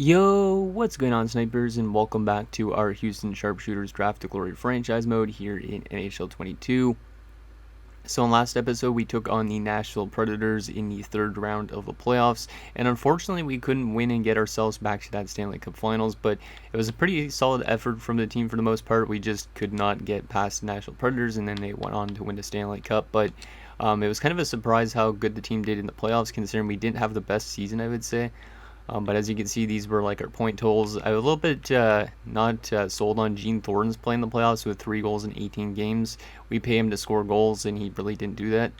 Yo, what's going on, snipers, and welcome back to our Houston Sharpshooters Draft to Glory franchise mode here in NHL 22. So in last episode, we took on the Nashville Predators in the third round of the playoffs, and unfortunately, we couldn't win and get ourselves back to that Stanley Cup Finals, but it was a pretty solid effort from the team for the most part. We just could not get past the Nashville Predators, and then they went on to win the Stanley Cup, but it was kind of a surprise how good the team did in the playoffs, considering we didn't have the best season, I would say. But as you can see, these were like our point totals. I was a little bit not sold on Gene Thornton's play in the playoffs with 3 goals in 18 games. We pay him to score goals, and he really didn't do that.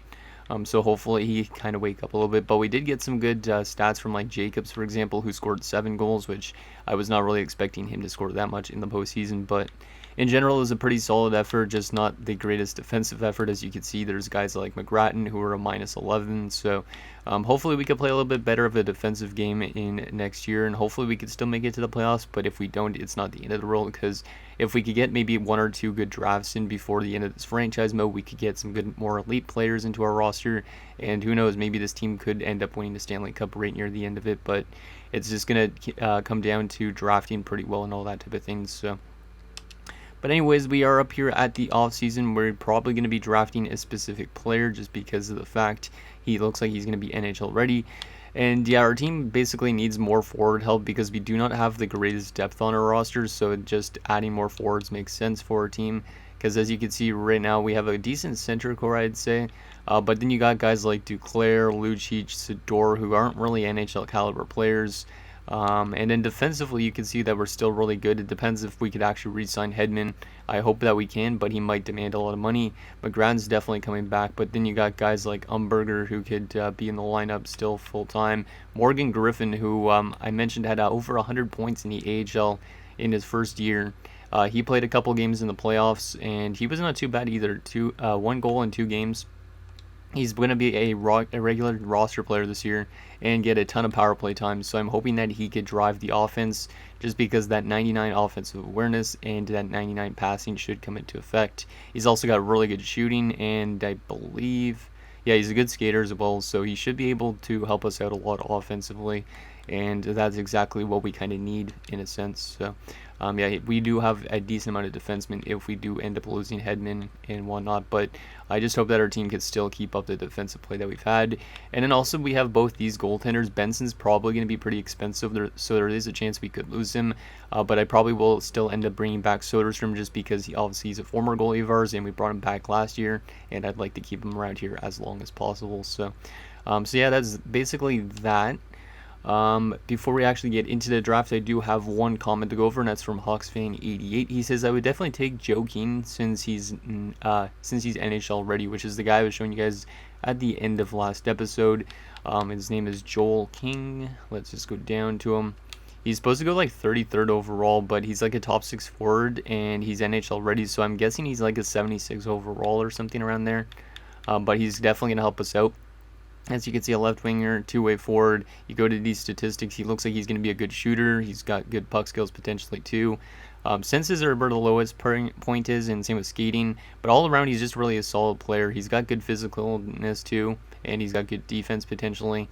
So hopefully he kind of wake up a little bit. But we did get some good stats from like Jacobs, for example, who scored 7 goals, which I was not really expecting him to score that much in the postseason. But in general, it was a pretty solid effort, just not the greatest defensive effort. As you can see, there's guys like McGrattan who are a -11. So hopefully we could play a little bit better of a defensive game in next year, and hopefully we could still make it to the playoffs. But if we don't, it's not the end of the world, because if we could get maybe 1 or 2 good drafts in before the end of this franchise mode, we could get some good, more elite players into our roster, and who knows, maybe this team could end up winning the Stanley Cup right near the end of it. But it's just going to come down to drafting pretty well and all that type of thing. But anyways, we are up here at the offseason. We're probably going to be drafting a specific player just because of the fact he looks like he's going to be NHL ready. And yeah, our team basically needs more forward help because we do not have the greatest depth on our roster. So just adding more forwards makes sense for our team. Because as you can see right now, we have a decent center core, I'd say. But then you got guys like Duclair, Lucic, Sidor, who aren't really NHL caliber players. And then defensively, you can see that we're still really good. It depends if we could actually re-sign Hedman. I hope that we can, but he might demand a lot of money. McGrattan's definitely coming back, but then you got guys like Umberger who could be in the lineup still full-time. Morgan Griffin, who I mentioned had over 100 points in the AHL in his first year. He played a couple games in the playoffs, and he was not too bad either. 1 goal in 2 games. He's going to be a regular roster player this year and get a ton of power play time. So I'm hoping that he could drive the offense, just because that 99 offensive awareness and that 99 passing should come into effect. He's also got really good shooting, and I believe, yeah, he's a good skater as well. So he should be able to help us out a lot offensively. And that's exactly what we kind of need in a sense. So, yeah, we do have a decent amount of defensemen if we do end up losing Hedman and whatnot. But I just hope that our team could still keep up the defensive play that we've had. And then also we have both these goaltenders. Benson's probably going to be pretty expensive, so there is a chance we could lose him. But I probably will still end up bringing back Soderstrom, just because he's a former goalie of ours, and we brought him back last year. And I'd like to keep him around here as long as possible. So yeah, that's basically that. Before we actually get into the draft, I do have one comment to go over, and that's from HawksFan88. He says, I would definitely take Joe Keane since he's NHL ready, which is the guy I was showing you guys at the end of last episode. His name is Joel King. Let's just go down to him. He's supposed to go like 33rd overall, but he's like a top 6 forward, and he's NHL ready, so I'm guessing he's like a 76 overall or something around there. But he's definitely going to help us out. As you can see, a left winger, 2-way forward. You go to these statistics, he looks like he's going to be a good shooter. He's got good puck skills potentially too. Senses are where the lowest point is, and same with skating. But all around, he's just really a solid player. He's got good physicalness too, and he's got good defense potentially.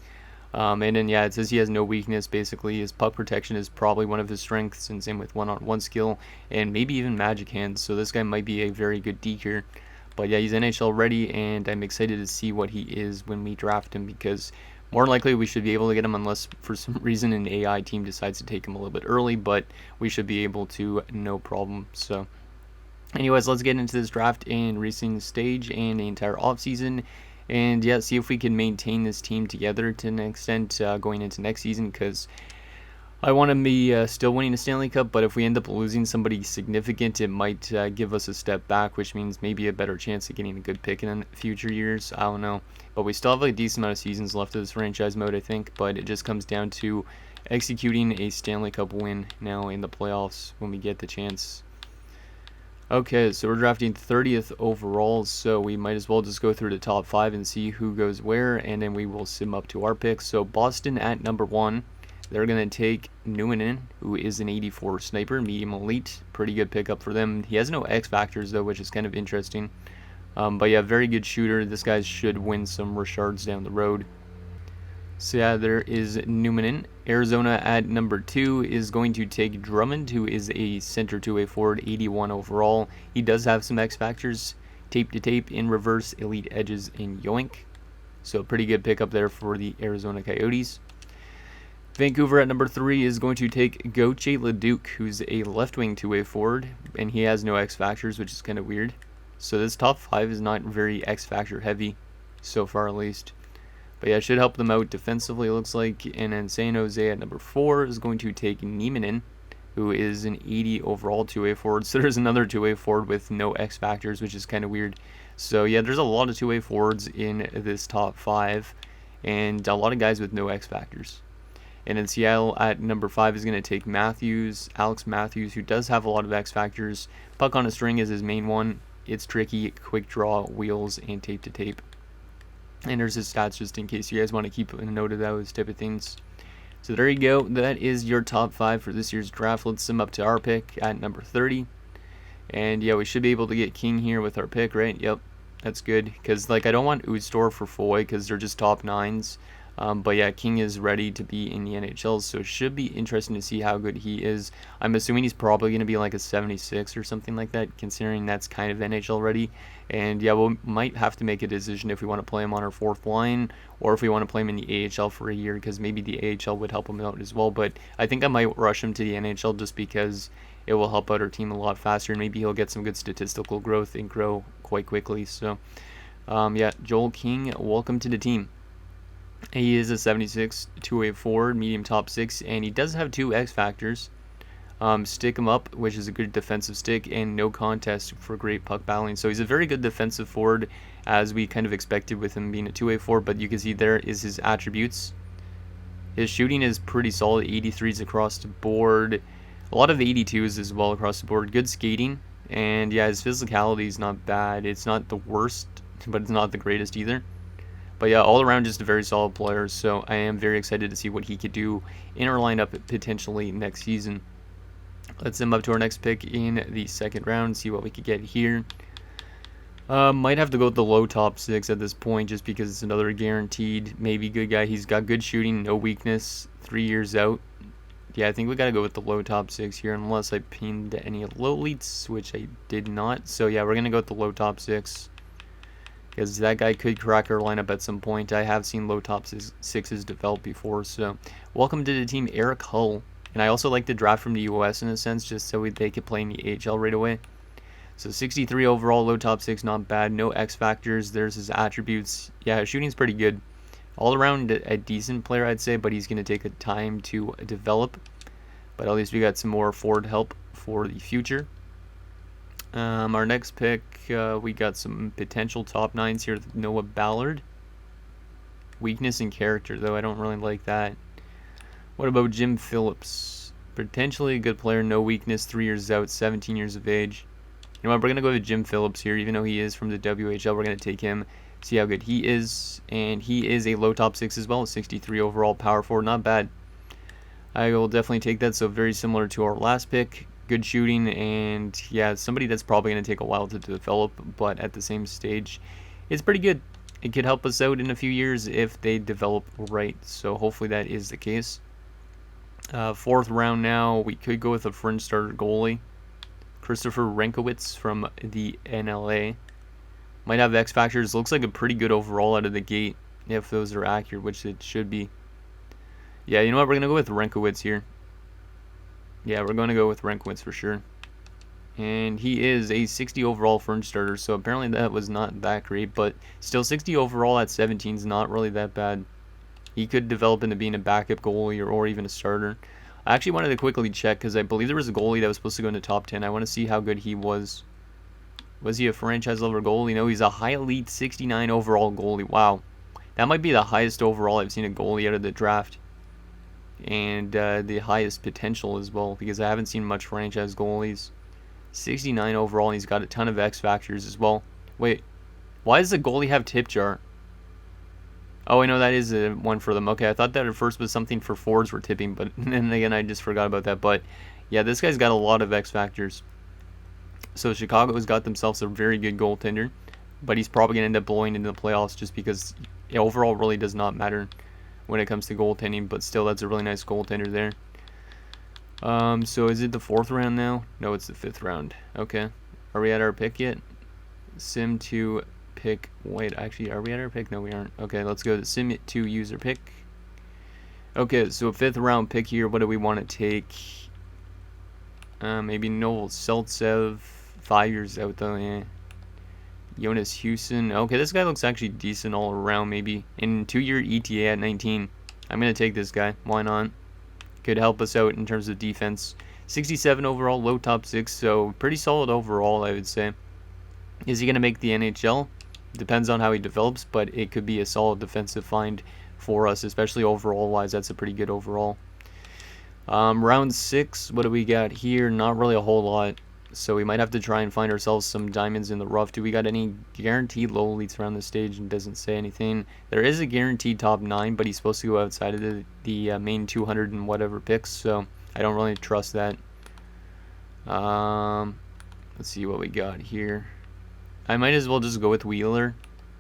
And then, yeah, it says he has no weakness. Basically, his puck protection is probably one of his strengths, and same with one-on-one skill, and maybe even magic hands. So this guy might be a very good deker. But yeah, he's NHL ready, and I'm excited to see what he is when we draft him, because more likely we should be able to get him, unless for some reason an AI team decides to take him a little bit early, but we should be able to, no problem. So anyways, let's get into this draft and racing stage and the entire offseason, and yeah, see if we can maintain this team together to an extent going into next season, because I want to be still winning the Stanley Cup, but if we end up losing somebody significant, it might give us a step back, which means maybe a better chance of getting a good pick in future years. I don't know. But we still have a decent amount of seasons left of this franchise mode, I think, but it just comes down to executing a Stanley Cup win now in the playoffs when we get the chance. Okay, so we're drafting 30th overall, so we might as well just go through the top 5 and see who goes where, and then we will sim up to our picks. So Boston at number 1. They're going to take Nuinen, who is an 84 sniper, medium elite. Pretty good pickup for them. He has no X factors, though, which is kind of interesting. But yeah, very good shooter. This guy should win some Richards down the road. So yeah, there is Numanen. Arizona at number 2 is going to take Drummond, who is a center two-way forward, 81 overall. He does have some X factors, tape to tape, in reverse, elite edges, and yoink. So pretty good pickup there for the Arizona Coyotes. Vancouver at number 3 is going to take Gauthier Leduc, who's a left wing two-way forward, and he has no X factors, which is kind of weird. So this top 5 is not very X factor heavy, so far at least. But yeah, it should help them out defensively, it looks like. And then San Jose at number 4 is going to take Nieminen, who is an 80 overall two-way forward. So there's another two-way forward with no X factors, which is kind of weird. So yeah, there's a lot of two-way forwards in this top 5, and a lot of guys with no X factors. And in Seattle at number 5 is going to take Alex Matthews, who does have a lot of X factors. Puck on a string is his main one. It's tricky, quick draw, wheels, and tape to tape. And there's his stats just in case you guys want to keep a note of those type of things. So there you go. That is your top 5 for this year's draft. Let's sum up to our pick at number 30. And yeah, we should be able to get King here with our pick, right? Yep, that's good. Because like I don't want Uzdor for Foy because they're just top 9s. But yeah, King is ready to be in the NHL, so it should be interesting to see how good he is. I'm assuming he's probably going to be like a 76 or something like that, considering that's kind of NHL ready. And yeah, we might have to make a decision if we want to play him on our 4th line or if we want to play him in the AHL for a year, because maybe the AHL would help him out as well. But I think I might rush him to the NHL just because it will help out our team a lot faster, and maybe he'll get some good statistical growth and grow quite quickly. So yeah, Joel King, welcome to the team. He is a 76 two-way forward, medium top 6, and he does have 2 X factors. Stick him up, which is a good defensive stick, and no contest for great puck battling. So he's a very good defensive forward, as we kind of expected with him being a two-way forward. But you can see there is his attributes. His shooting is pretty solid, 83s across the board. A lot of 82s as well across the board. Good skating, and yeah, his physicality is not bad. It's not the worst, but it's not the greatest either. But yeah, all around just a very solid player, so I am very excited to see what he could do in our lineup potentially next season. Let's send him up to our next pick in the 2nd round, see what we could get here. Might have to go with the low top 6 at this point, just because it's another guaranteed, maybe good guy. He's got good shooting, no weakness, 3 years out. Yeah, I think we got to go with the low top 6 here, unless I pinned any low leads, which I did not. So yeah, we're going to go with the low top 6. Because that guy could crack our lineup at some point. I have seen low top 6s develop before. So welcome to the team, Eric Hull. And I also like to draft from the US in a sense, just so they could play in the AHL right away. So 63 overall, low top 6, not bad. No X factors. There's his attributes. Yeah, his shooting's pretty good. All around a decent player, I'd say, but he's going to take a time to develop. But at least we got some more forward help for the future. Our next pick, we got some potential top 9s here with Noah Ballard. Weakness and character, though, I don't really like that. What about Jim Phillips? Potentially a good player, no weakness, 3 years out, 17 years of age. You know what, we're going to go with Jim Phillips here, even though he is from the WHL. We're going to take him, see how good he is. And he is a low top 6 as well, 63 overall, power forward, not bad. I will definitely take that, so very similar to our last pick. Good shooting, and yeah, somebody that's probably going to take a while to develop, but at the same stage, it's pretty good. It could help us out in a few years if they develop right, so hopefully that is the case. 4th round now, we could go with a fringe starter goalie. Christopher Renkowitz from the NLA. Might have X factors, looks like a pretty good overall out of the gate, if those are accurate, which it should be. Yeah, you know what, we're going to go with Renkowitz here. Yeah, we're going to go with Renkowitz for sure. And he is a 60 overall fringe starter, so apparently that was not that great, but still 60 overall at 17 is not really that bad. He could develop into being a backup goalie or even a starter. I actually wanted to quickly check because I believe there was a goalie that was supposed to go in the top 10. I want to see how good he was. Was he a franchise level goalie? No, he's a high elite 69 overall goalie. Wow. That might be the highest overall I've seen a goalie out of the draft. And the highest potential as well, because I haven't seen much franchise goalies. 69 overall, and he's got a ton of X factors as well. Wait, why does the goalie have tip jar? Oh, I know that is one for them. Okay, I thought that at first was something for forwards were tipping, but then again, I just forgot about that. But yeah, this guy's got a lot of X factors. So Chicago's got themselves a very good goaltender, but he's probably going to end up blowing into the playoffs just because overall really does not matter when it comes to goaltending, but still, that's a really nice goaltender there. So is it the 4th round now? No, it's the 5th round. Okay. Are we at our pick yet? Sim to pick. Wait, actually, are we at our pick? No, we aren't. Okay, let's go to Sim to user pick. Okay, so a 5th round pick here. What do we want to take? Maybe Noel Seltsev. 5 years out, though, yeah. Jonas Houston. Okay, this guy looks actually decent all around, maybe. In 2-year ETA at 19. I'm going to take this guy. Why not? Could help us out in terms of defense. 67 overall, low top 6, so pretty solid overall, I would say. Is he going to make the NHL? Depends on how he develops, but it could be a solid defensive find for us, especially overall-wise. That's a pretty good overall. Round 6, what do we got here? Not really a whole lot, so we might have to try and find ourselves some diamonds in the rough. Do we got any guaranteed low elites around the stage? And doesn't say anything. There is a guaranteed top 9, but he's supposed to go outside of the main 200 and whatever picks, so I don't really trust that. Let's see what we got here. I might as well just go with Wheeler.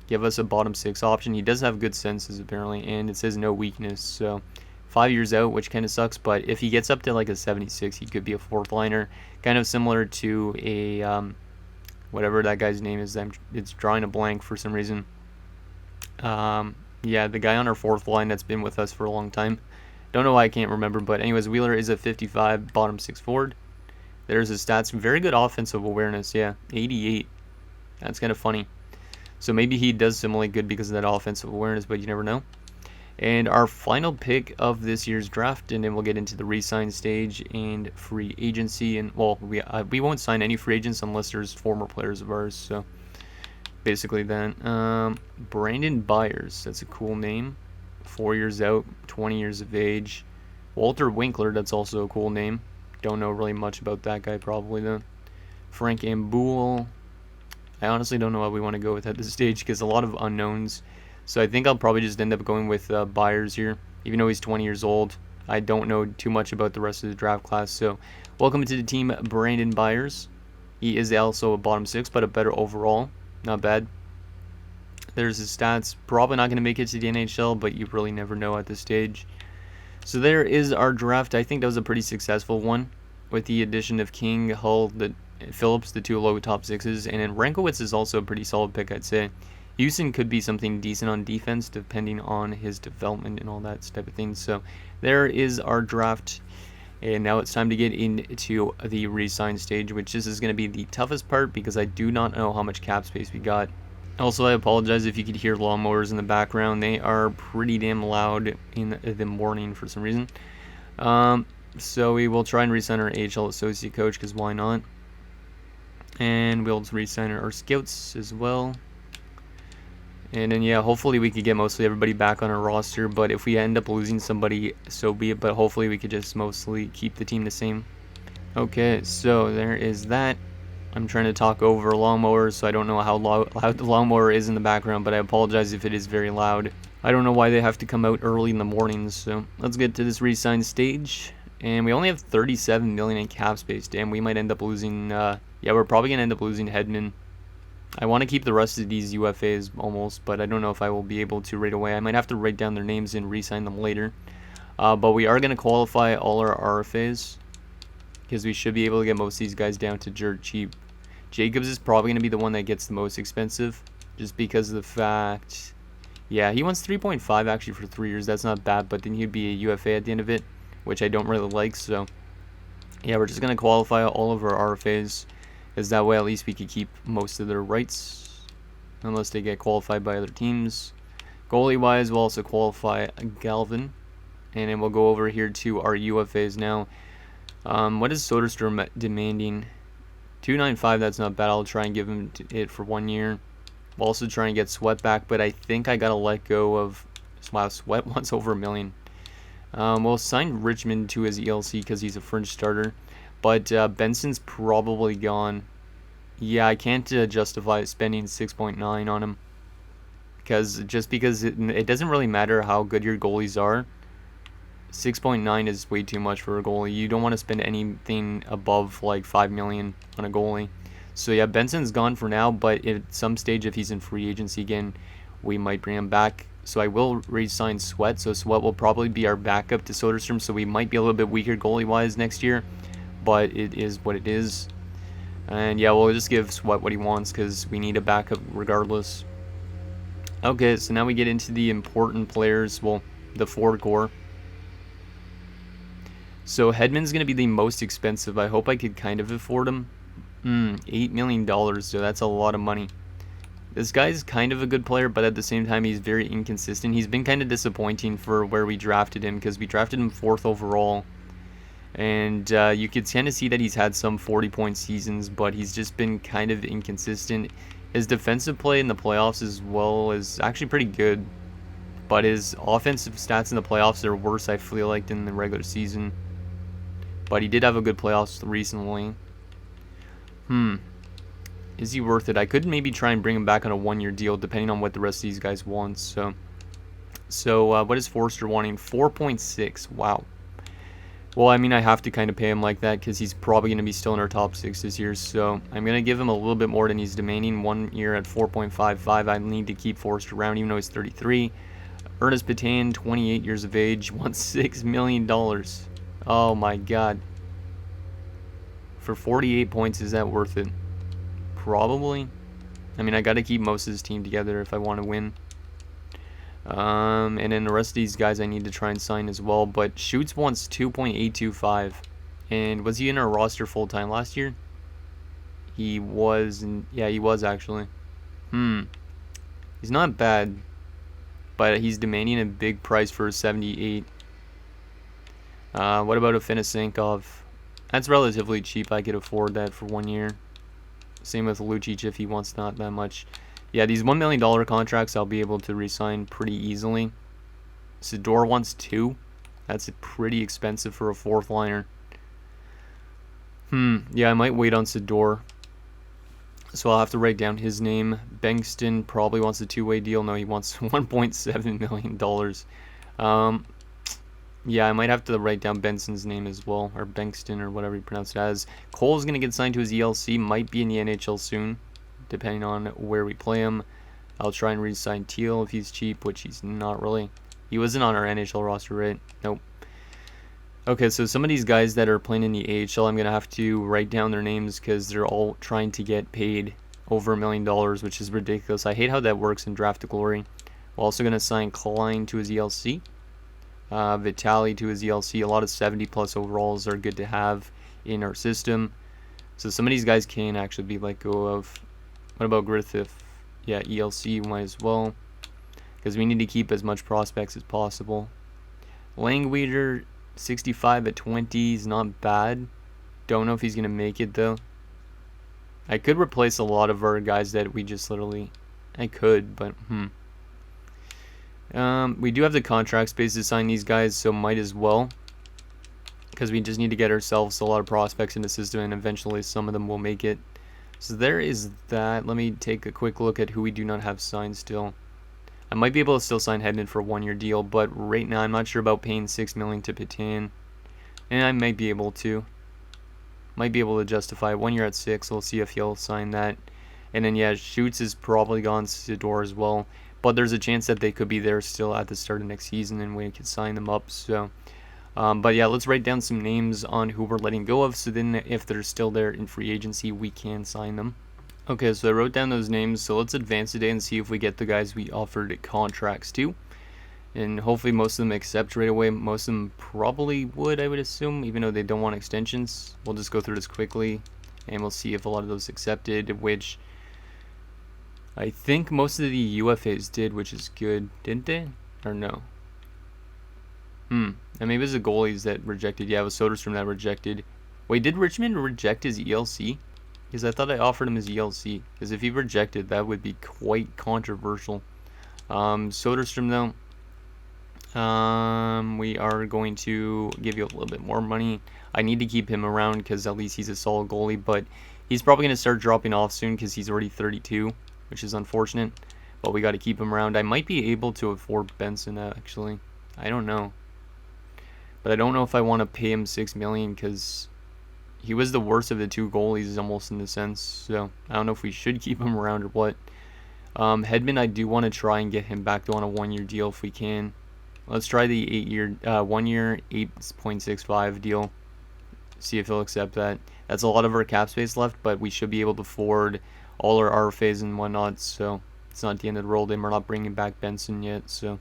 Give us a bottom 6 option. He does have good senses, apparently, and it says no weakness, so 5 years out, which kind of sucks, but if he gets up to like a 76, he could be a 4th liner, kind of similar to a whatever that guy's name is. It's drawing a blank for some reason. Yeah, the guy on our 4th line that's been with us for a long time. Don't know why I can't remember, but anyways, Wheeler is a 55, bottom 6 forward. There's his stats. Very good offensive awareness, yeah, 88. That's kind of funny. So maybe he does similarly good because of that offensive awareness, but you never know. And our final pick of this year's draft, and then we'll get into the re-sign stage and free agency. And well, we won't sign any free agents unless there's former players of ours. So basically, then Brandon Byers. That's a cool name. 4 years out, 20 years of age. Walter Winkler. That's also a cool name. Don't know really much about that guy probably though. Frank Ambuel. I honestly don't know what we want to go with at this stage because a lot of unknowns. So I think I'll probably just end up going with Byers here, even though he's 20 years old. I don't know too much about the rest of the draft class. So welcome to the team, Brandon Byers. He is also a bottom 6, but a better overall. Not bad. There's his stats. Probably not going to make it to the NHL, but you really never know at this stage. So there is our draft. I think that was a pretty successful one with the addition of King, Hull, Phillips, the 2 low top 6s, and then Rankowitz is also a pretty solid pick, I'd say. Houston could be something decent on defense depending on his development and all that type of thing. So there is our draft. And now it's time to get into the re-sign stage, which this is going to be the toughest part because I do not know how much cap space we got. Also, I apologize if you could hear lawnmowers in the background. They are pretty damn loud in the morning for some reason. So we will try and re-sign our AHL associate coach because why not? And we'll re-sign our scouts as well. And then, yeah, hopefully we could get mostly everybody back on our roster. But if we end up losing somebody, so be it. But hopefully we could just mostly keep the team the same. Okay, so there is that. I'm trying to talk over lawnmowers, so I don't know how loud the lawnmower is in the background. But I apologize if it is very loud. I don't know why they have to come out early in the mornings. So let's get to this re-sign stage. And we only have 37 million in cap space. Damn, we might end up losing... yeah, we're probably going to end up losing Hedman. I want to keep the rest of these UFAs almost, but I don't know if I will be able to right away. I might have to write down their names and re-sign them later. But we are going to qualify all our RFAs because we should be able to get most of these guys down to dirt cheap. Jacobs is probably going to be the one that gets the most expensive just because of the fact... Yeah, he wants 3.5 actually for 3 years. That's not bad, but then he'd be a UFA at the end of it, which I don't really like. So, yeah, we're just going to qualify all of our RFAs. Because that way at least we could keep most of their rights. Unless they get qualified by other teams. Goalie wise, we'll also qualify Galvin. And then we'll go over here to our UFAs now. What is Soderstrom demanding? 295, that's not bad. I'll try and give him it for 1 year. We'll also try and get Sweat back. But I think I got to let go of... Wow, Sweat wants over $1 million. We'll sign Richmond to his ELC because he's a fringe starter. But Benson's probably gone. Yeah, I can't justify spending 6.9 on him. Because it doesn't really matter how good your goalies are. 6.9 is way too much for a goalie. You don't want to spend anything above like 5 million on a goalie. So yeah, Benson's gone for now. But at some stage, if he's in free agency again, we might bring him back. So I will re-sign Sweat. So Sweat will probably be our backup to Soderstrom. So we might be a little bit weaker goalie-wise next year. But it is what it is. And yeah, we'll just give Sweat what he wants because we need a backup regardless. Okay, so now we get into the important players. Well, the forward core. So Hedman's going to be the most expensive. I hope I could kind of afford him. $8 million, so that's a lot of money. This guy's kind of a good player, but at the same time, he's very inconsistent. He's been kind of disappointing for where we drafted him, because we drafted him 4th overall. And you could kind of see that he's had some 40-point seasons, but he's just been kind of inconsistent. His defensive play in the playoffs as well is actually pretty good, but his offensive stats in the playoffs are worse, I feel like, than the regular season. But he did have a good playoffs recently. Is he worth it? I could maybe try and bring him back on a 1-year deal, depending on what the rest of these guys want. So what is Forrester wanting? 4.6. Wow. Well, I mean, I have to kind of pay him like that because he's probably going to be still in our top 6 this year. So I'm going to give him a little bit more than he's demanding. 1 year at 4.55. I need to keep Forrester around, even though he's 33. Ernest Petan, 28 years of age, wants $6 million. Oh my god. For 48 points, is that worth it? Probably. I mean, I got to keep most of this team together if I want to win. And then the rest of these guys I need to try and sign as well. But Schutz wants 2.825. And was he in our roster full time last year? He was. Yeah, he was actually. He's not bad. But he's demanding a big price for a 78. What about a Finisenkov? That's relatively cheap. I could afford that for 1 year. Same with Lucic if he wants not that much. Yeah, these $1 million contracts I'll be able to re-sign pretty easily. Sidor wants 2. That's pretty expensive for a 4th liner. Yeah, I might wait on Sidor. So I'll have to write down his name. Bengtsson probably wants a 2-way deal. No, he wants $1.7 million. Yeah, I might have to write down Benson's name as well, or Bengtsson, or whatever you pronounce it as. Cole's going to get signed to his ELC, might be in the NHL soon, depending on where we play him. I'll try and re-sign Teal if he's cheap, which he's not really. He wasn't on our NHL roster, right? Nope. Okay, so some of these guys that are playing in the AHL, I'm going to have to write down their names because they're all trying to get paid over $1 million, which is ridiculous. I hate how that works in Draft to Glory. We're also going to sign Klein to his ELC. Vitali to his ELC. A lot of 70+ overalls are good to have in our system. So some of these guys can actually be let go of. What about Griffith? Yeah, ELC might as well, because we need to keep as much prospects as possible. Langweeder, 65 at 20 is not bad. Don't know if he's going to make it though. I could replace a lot of our guys that we just literally... I could, but we do have the contract space to sign these guys, so might as well, because we just need to get ourselves a lot of prospects in the system, and eventually some of them will make it. So there is that. Let me take a quick look at who we do not have signed still. I might be able to still sign Hedman for a 1-year deal, but right now I'm not sure about paying $6 million to Petan, and I might be able to. Might be able to justify 1 year at 6. We'll see if he'll sign that. And then yeah, Schutz is probably gone, Sidor as well. But there's a chance that they could be there still at the start of next season and we could sign them up. So, but yeah, let's write down some names on who we're letting go of. So then if they're still there in free agency, we can sign them. Okay, so I wrote down those names. So let's advance today and see if we get the guys we offered contracts to. And hopefully most of them accept right away. Most of them probably would, I would assume, even though they don't want extensions. We'll just go through this quickly and we'll see if a lot of those accepted, which... I think most of the UFAs did, which is good. Didn't they? Or no? And maybe it was the goalies that rejected. Yeah, it was Soderstrom that rejected. Wait, did Richmond reject his ELC? Because I thought I offered him his ELC. Because if he rejected, that would be quite controversial. Soderstrom, though. We are going to give you a little bit more money. I need to keep him around because at least he's a solid goalie. But he's probably going to start dropping off soon because he's already 32. Which is unfortunate, but we got to keep him around. I might be able to afford Benson, actually. I don't know. But I don't know if I want to pay him $6 million because he was the worst of the two goalies almost in the sense. So I don't know if we should keep him around or what. Hedman, I do want to try and get him back though on a 1-year deal if we can. Let's try the 1-year 8.65 deal. See if he'll accept that. That's a lot of our cap space left, but we should be able to afford all our RFAs and whatnot, so it's not the end of the world, and we're not bringing back Benson yet, so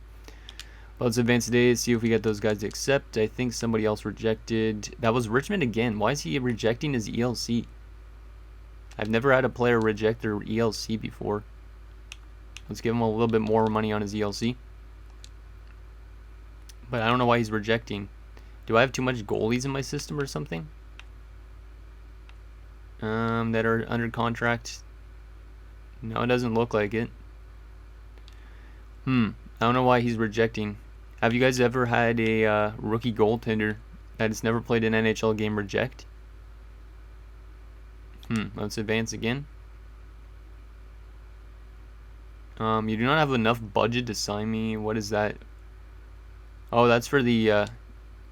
let's advance today, see if we get those guys to accept. I think somebody else rejected. That was Richmond again. Why is he rejecting his ELC? I've never had a player reject their ELC before. Let's give him a little bit more money on his ELC. But I don't know why he's rejecting. Do I have too much goalies in my system or something? That are under contract? No, it doesn't look like it. I don't know why he's rejecting. Have you guys ever had a rookie goaltender that has never played an NHL game reject? Let's advance again. You do not have enough budget to sign me. What is that? Oh, that's for the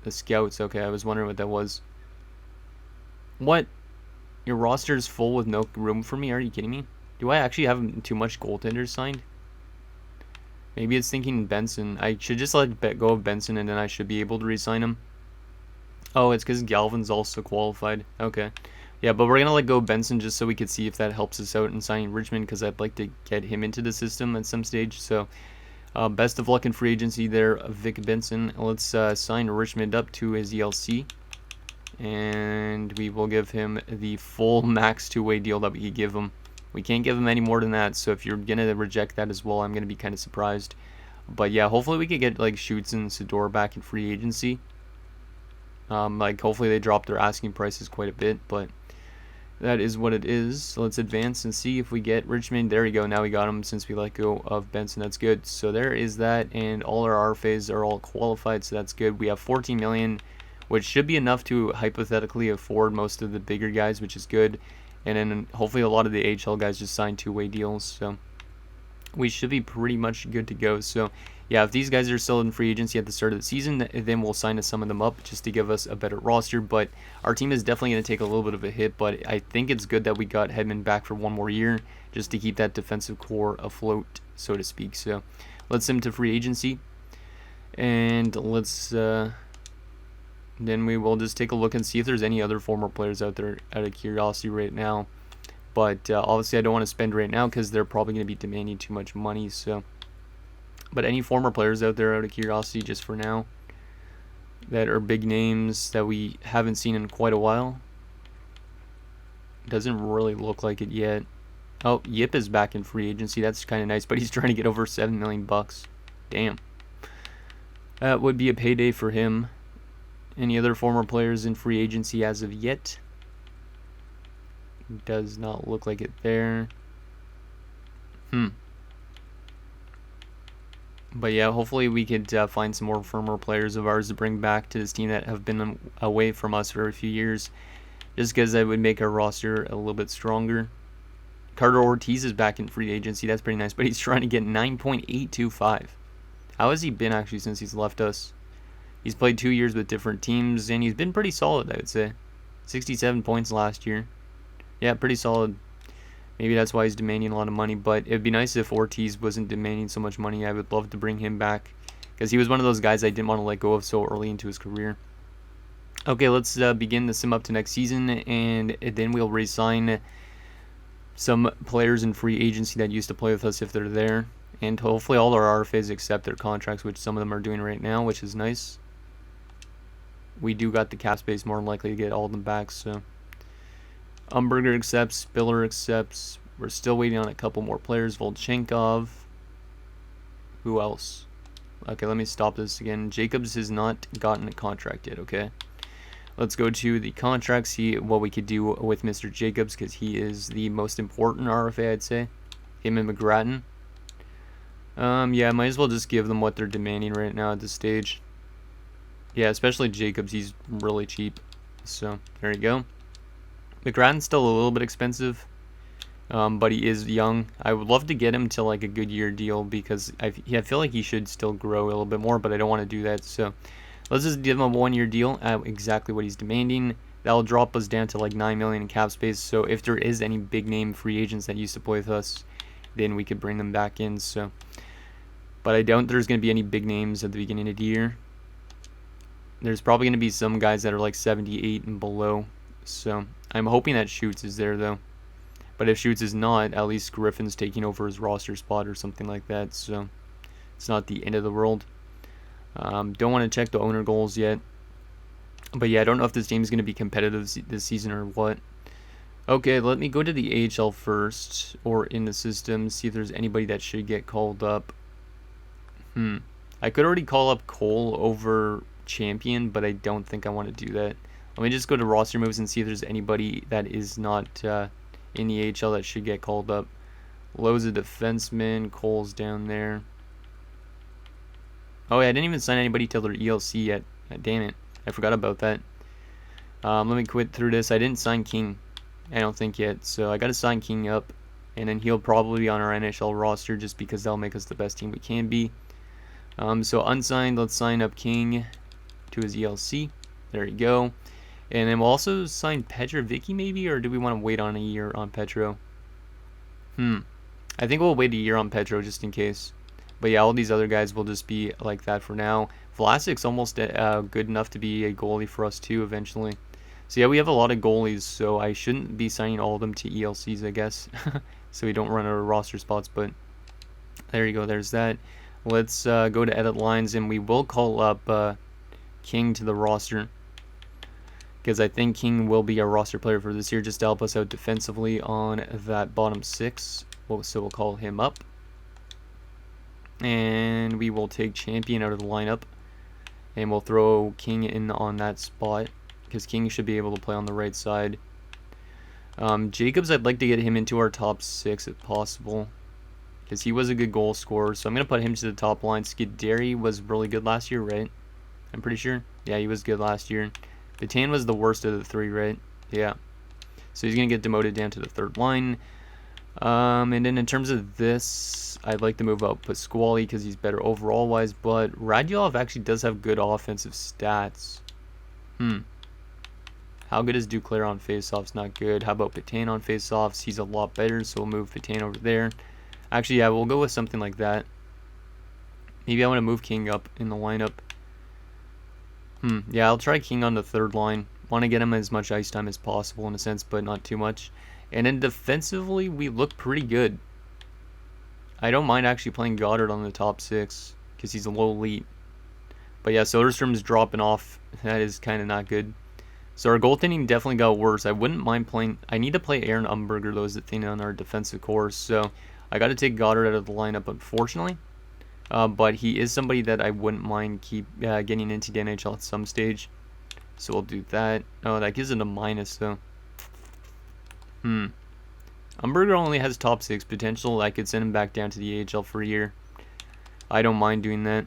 scouts. Okay, I was wondering what that was. What? Your roster is full with no room for me? Are you kidding me? Do I actually have too much goaltenders signed? Maybe it's thinking Benson. I should just let go of Benson and then I should be able to re-sign him. Oh, it's because Galvin's also qualified. Okay. Yeah, but we're going to let go of Benson just so we could see if that helps us out in signing Richmond, because I'd like to get him into the system at some stage. So, best of luck in free agency there, Vic Benson. Let's sign Richmond up to his ELC. And we will give him the full max two-way deal that we could give him. We can't give him any more than that, so if you're going to reject that as well, I'm going to be kind of surprised. But yeah, hopefully we could get like Schutz and Sador back in free agency. Like hopefully they drop their asking prices quite a bit, but that is what it is. So let's advance and see if we get Richmond. There we go. Now we got him since we let go of Benson. That's good. So there is that, and all our RFAs are all qualified, so that's good. We have 14 million, which should be enough to hypothetically afford most of the bigger guys, which is good. And then hopefully a lot of the AHL guys just sign two-way deals, so we should be pretty much good to go. So yeah, if these guys are still in free agency at the start of the season, then we'll sign some of them up just to give us a better roster. But our team is definitely going to take a little bit of a hit, but I think it's good that we got Hedman back for one more year just to keep that defensive core afloat, so to speak. So let's send him to free agency, and let's then we will just take a look and see if there's any other former players out there out of curiosity right now. But obviously I don't want to spend right now because they're probably going to be demanding too much money. So, but any former players out there out of curiosity just for now that are big names that we haven't seen in quite a while? Doesn't really look like it yet. Oh, Yip is back in free agency. That's kind of nice, but he's trying to get over $7 million. Damn. That would be a payday for him. Any other former players in free agency as of yet? Does not look like it there. But yeah, hopefully we could find some more former players of ours to bring back to this team that have been away from us for a few years, just because that would make our roster a little bit stronger. Carter Ortiz is back in free agency. That's pretty nice, but he's trying to get 9.825. How has he been actually since he's left us? He's played 2 years with different teams, and he's been pretty solid, I would say. 67 points last year. Yeah, pretty solid. Maybe that's why he's demanding a lot of money, but it'd be nice if Ortiz wasn't demanding so much money. I would love to bring him back, because he was one of those guys I didn't want to let go of so early into his career. Okay, let's begin the sim up to next season, and then we'll re-sign some players in free agency that used to play with us if they're there. And hopefully all our RFAs accept their contracts, which some of them are doing right now, which is nice. We do got the cap space, more than likely to get all of them back, so Umberger accepts, Spiller accepts. We're still waiting on a couple more players. Volchenkov. Who else? Okay, let me stop this again. Jacobs has not gotten a contract yet, okay? Let's go to the contract, see what we could do with Mr. Jacobs, because he is the most important RFA, I'd say. Him and McGrattan. Yeah, I might as well just give them what they're demanding right now at this stage. Yeah, especially Jacobs, he's really cheap. So, there you go. McGrattan's still a little bit expensive, but he is young. I would love to get him to like a good year deal, because I feel like he should still grow a little bit more, but I don't want to do that. So, let's just give him a 1 year deal at exactly what he's demanding. That'll drop us down to like 9 million in cap space. So, if there is any big name free agents that used to play with us then we could bring them back in. So, but I doubt there's going to be any big names at the beginning of the year. There's probably going to be some guys that are like 78 and below. So I'm hoping that Schutz is there though. But if Schutz is not, at least Griffin's taking over his roster spot or something like that. So it's not the end of the world. Don't want to check the owner goals yet. But yeah, I don't know if this game is going to be competitive this season or what. Okay, let me go to the AHL first, or in the system, see if there's anybody that should get called up. I could already call up Cole over Champion, but I don't think I want to do that. Let me just go to roster moves and see if there's anybody that is not in the AHL that should get called up. Lowe's a defenseman, Cole's down there. Oh yeah, I didn't even sign anybody till their ELC yet. Damn it, I forgot about that. Let me quit through this. I didn't sign King, I don't think yet, so I gotta sign King up, and then he'll probably be on our NHL roster just because that'll make us the best team we can be. So unsigned, let's sign up King to his ELC. There you go. And then we'll also sign Petrovicky maybe, or do we want to wait on a year on Petro? I think we'll wait a year on Petro just in case. But yeah, all these other guys will just be like that for now. Vlasic's almost good enough to be a goalie for us too eventually. So yeah, we have a lot of goalies, so I shouldn't be signing all of them to ELCs, I guess. So we don't run out of roster spots, but there you go, there's that. Let's go to edit lines, and we will call up King to the roster, because I think King will be our roster player for this year, just to help us out defensively on that bottom six. So we'll call him up. And we will take Champion out of the lineup, and we'll throw King in on that spot, because King should be able to play on the right side. Jacobs, I'd like to get him into our top six if possible, because he was a good goal scorer, so I'm going to put him to the top line. Scuderi was really good last year, right? I'm pretty sure. Yeah, he was good last year. Batan was the worst of the three, right? Yeah. So he's going to get demoted down to the third line. And then in terms of this, I'd like to move up Pasquale because he's better overall-wise, but Radulov actually does have good offensive stats. How good is Duclair on faceoffs? Not good. How about Batan on faceoffs? He's a lot better, so we'll move Batan over there. Actually, yeah, we'll go with something like that. Maybe I want to move King up in the lineup. Yeah, I'll try King on the third line. Want to get him as much ice time as possible in a sense, but not too much. And then defensively, we look pretty good. I don't mind actually playing Goddard on the top six, because he's a low elite. But yeah, Soderstrom's dropping off. That is kind of not good. So our goaltending definitely got worse. I wouldn't mind playing... I need to play Aaron Umberger, though, as the thing on our defensive core. So I got to take Goddard out of the lineup, unfortunately. But he is somebody that I wouldn't mind getting into the NHL at some stage. So we'll do that. Oh, that gives it a minus, though. Umberger only has top six potential. I could send him back down to the AHL for a year. I don't mind doing that.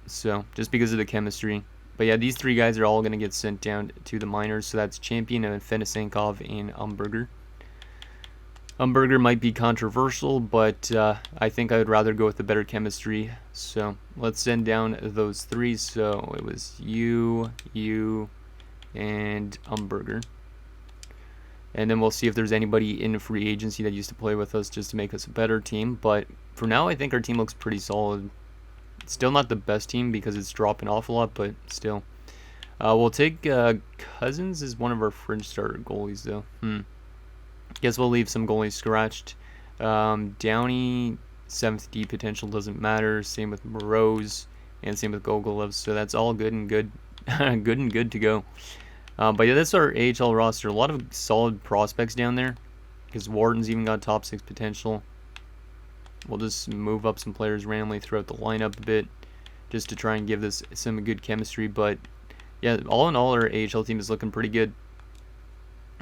So, just because of the chemistry. But yeah, these three guys are all going to get sent down to the minors. So that's Champion and Fenisenkov and Umberger. Umberger might be controversial, but I think I would rather go with the better chemistry. So let's send down those three. So it was you, and Umberger. And then we'll see if there's anybody in free agency that used to play with us just to make us a better team. But for now, I think our team looks pretty solid. It's still not the best team because it's dropping off a lot, but still. We'll take Cousins as one of our fringe starter goalies, though. Guess we'll leave some goalies scratched. Downey, 7th D potential doesn't matter. Same with Moroz, and same with Gogolov. So that's all good and good. Good and good to go. But yeah, that's our AHL roster. A lot of solid prospects down there, because Wharton's even got top 6 potential. We'll just move up some players randomly throughout the lineup a bit, just to try and give this some good chemistry. But yeah, all in all, our AHL team is looking pretty good.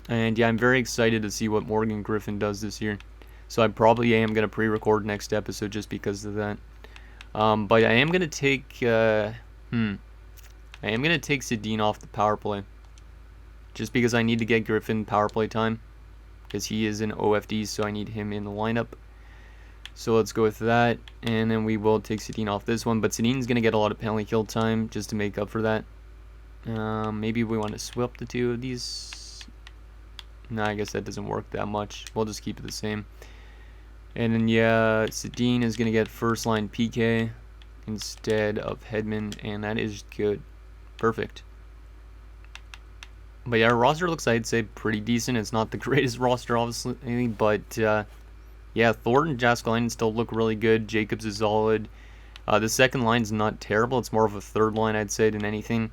And yeah, I'm very excited to see what Morgan Griffin does this year. So I probably am going to pre-record next episode just because of that. But I am going to take Sedin off the power play, just because I need to get Griffin power play time, because he is in OFD, so I need him in the lineup. So let's go with that, and then we will take Sedin off this one. But Sedin's going to get a lot of penalty kill time just to make up for that. Maybe we want to swap the two of these. No, I guess that doesn't work that much. We'll just keep it the same. And then, yeah, Sedin is going to get first line PK instead of Hedman, and that is good. Perfect. But yeah, our roster looks, I'd say, pretty decent. It's not the greatest roster, obviously, but yeah, Thornton and Jaskalainen still look really good. Jacobs is solid. The second line's not terrible. It's more of a third line, I'd say, than anything.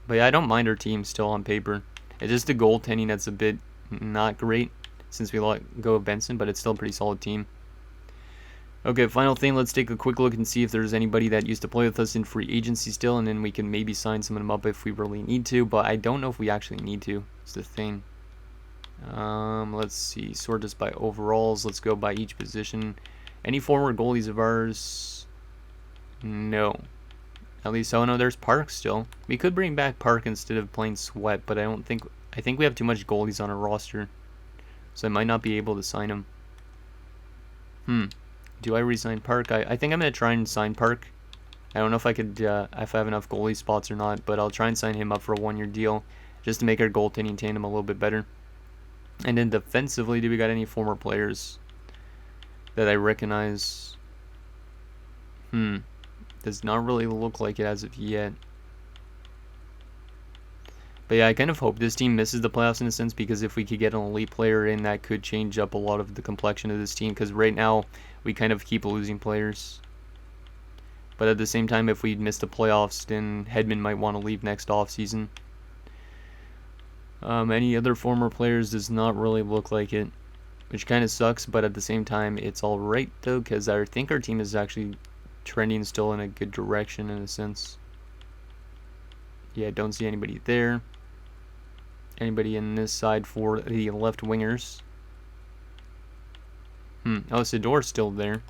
But yeah, I don't mind our team still on paper. It's just the goaltending that's a bit not great since we let go of Benson, but it's still a pretty solid team. Okay, final thing, let's take a quick look and see if there's anybody that used to play with us in free agency still, and then we can maybe sign some of them up if we really need to, but I don't know if we actually need to. It's the thing. Let's see, sort this by overalls. Let's go by each position. Any former goalies of ours? No. At least, oh no, there's Park still. We could bring back Park instead of playing Sweat, but I think we have too much goalies on our roster, so I might not be able to sign him. Do I re-sign Park? I think I'm going to try and sign Park. I don't know if I could, if I have enough goalie spots or not, but I'll try and sign him up for a one-year deal just to make our goaltending tandem a little bit better. And then defensively, do we got any former players that I recognize? Does not really look like it as of yet. But yeah, I kind of hope this team misses the playoffs in a sense, because if we could get an elite player in, that could change up a lot of the complexion of this team, because right now we kind of keep losing players. But at the same time, if we miss the playoffs, then Hedman might want to leave next offseason. Any other former players does not really look like it, which kind of sucks, but at the same time, it's alright though, because I think our team is actually trending still in a good direction in a sense. Yeah, don't see anybody there. Anybody in this side for the left wingers? Oh, Sidor's still there.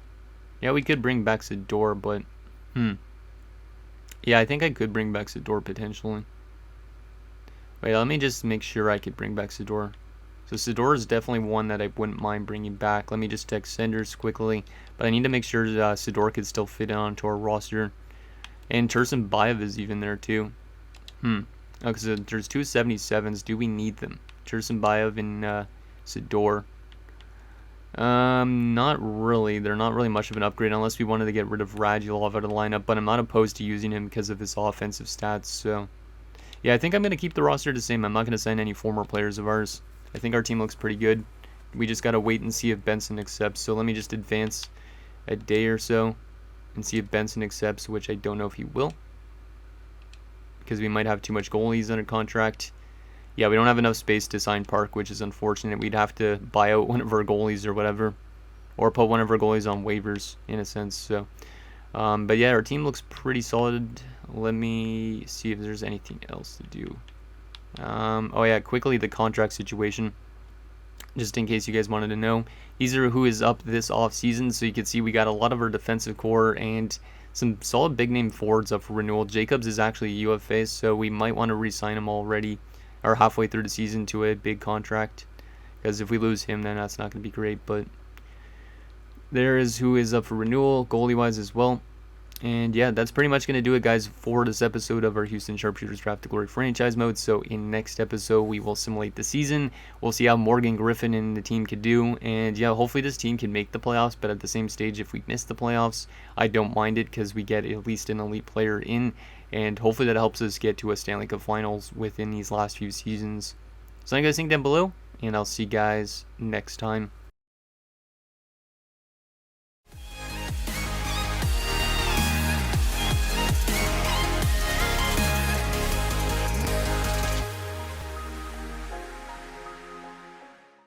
Yeah, we could bring back Sidor, but yeah, I think I could bring back Sidor potentially. Wait, let me just make sure I could bring back Sidor. So Sidor is definitely one that I wouldn't mind bringing back. Let me just text Senders quickly, but I need to make sure Sidor could still fit onto our roster. And Tursun Bayev is even there too. Okay, so there's two 77s. Do we need them? Tursun Bayev and Sidor. Not really. They're not really much of an upgrade unless we wanted to get rid of Radulov out of the lineup, but I'm not opposed to using him because of his offensive stats, so yeah, I think I'm going to keep the roster the same. I'm not going to sign any former players of ours. I think our team looks pretty good. We just got to wait and see if Benson accepts, so let me just advance a day or so and see if Benson accepts, which I don't know if he will, because we might have too much goalies under contract. Yeah, we don't have enough space to sign Park, which is unfortunate. We'd have to buy out one of our goalies or whatever, or put one of our goalies on waivers in a sense. So, but yeah, our team looks pretty solid. Let me see if there's anything else to do. Oh yeah, quickly the contract situation, just in case you guys wanted to know. These are who is up this off season, so you can see we got a lot of our defensive core and some solid big name forwards up for renewal. Jacobs is actually a UFA, so we might want to re-sign him already, or halfway through the season, to a big contract, because if we lose him, then that's not going to be great. But there is who is up for renewal, goalie wise as well. And yeah, that's pretty much going to do it, guys, for this episode of our Houston Sharpshooters Draft to Glory franchise mode. So in next episode, we will simulate the season. We'll see how Morgan Griffin and the team could do. And yeah, hopefully this team can make the playoffs. But at the same stage, if we miss the playoffs, I don't mind it, because we get at least an elite player in. And hopefully that helps us get to a Stanley Cup Finals within these last few seasons. So let me know what you guys think down below, and I'll see you guys next time.